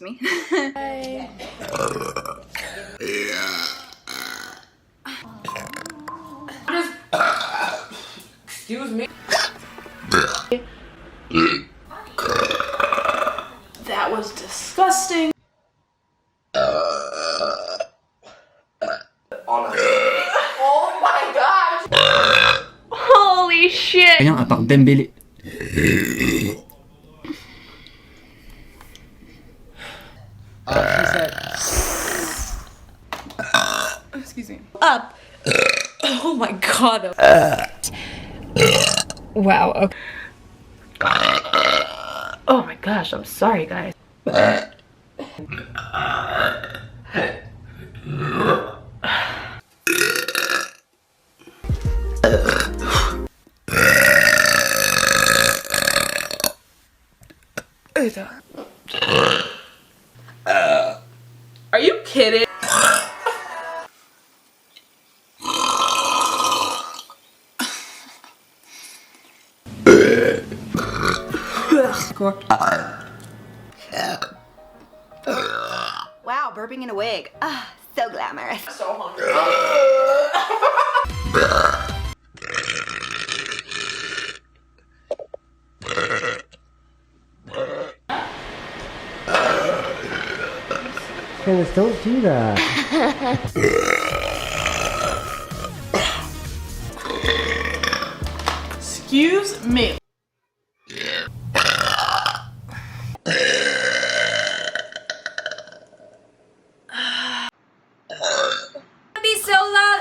me. Excuse me. That was disgusting. Oh my gosh! Holy shit! Rien à part Dembélé. Excuse me. Up. Oh my god. Wow. Okay. Oh my gosh, I'm sorry, guys. Are you kidding? Wow, burping in a wig. Ah, so glamorous. So hungry. Dennis, don't do that. Excuse me. Be so loud.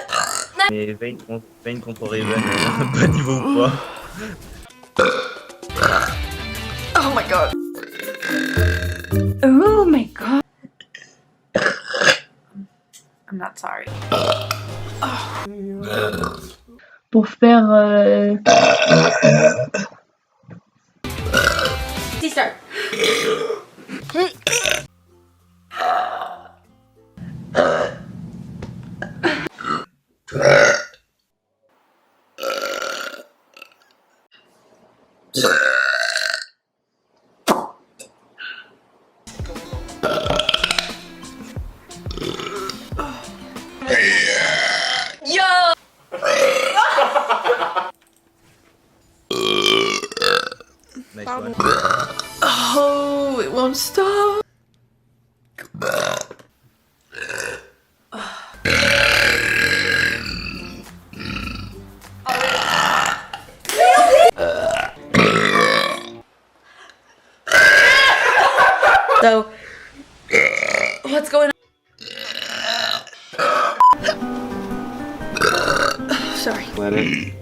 Mais Vayne contre Raven, pas niveau ou pas. Oh my god. Oh my god. I'm not sorry. Pour faire Start. Yo! Nice one. oh, it won't stop. So, what's going on? Sorry. Let it.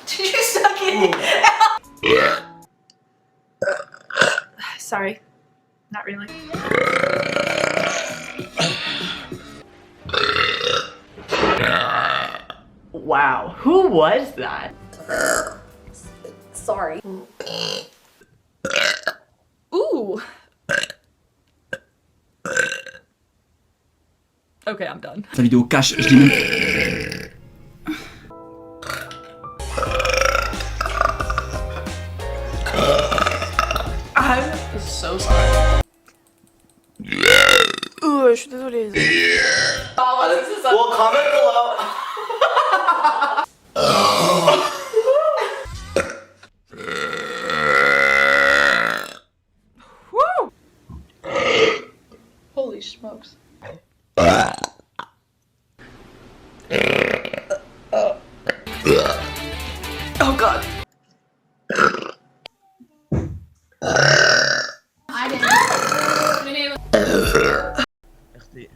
Did you suck it? Sorry. Not really. Wow, who was that? Sorry. Ooh. Okay, I'm done. Sa vidéo cache, je dis même. I'm so sorry. Je suis désolée. Well, comment below. Woo! Holy smokes. Oh god. RT.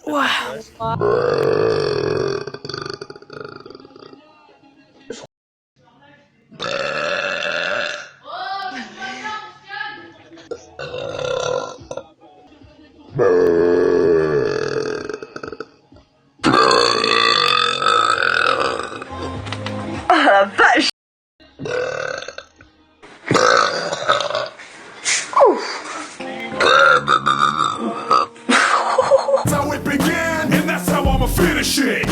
Wow. Vache. That's how it began, and that's how I'ma finish it.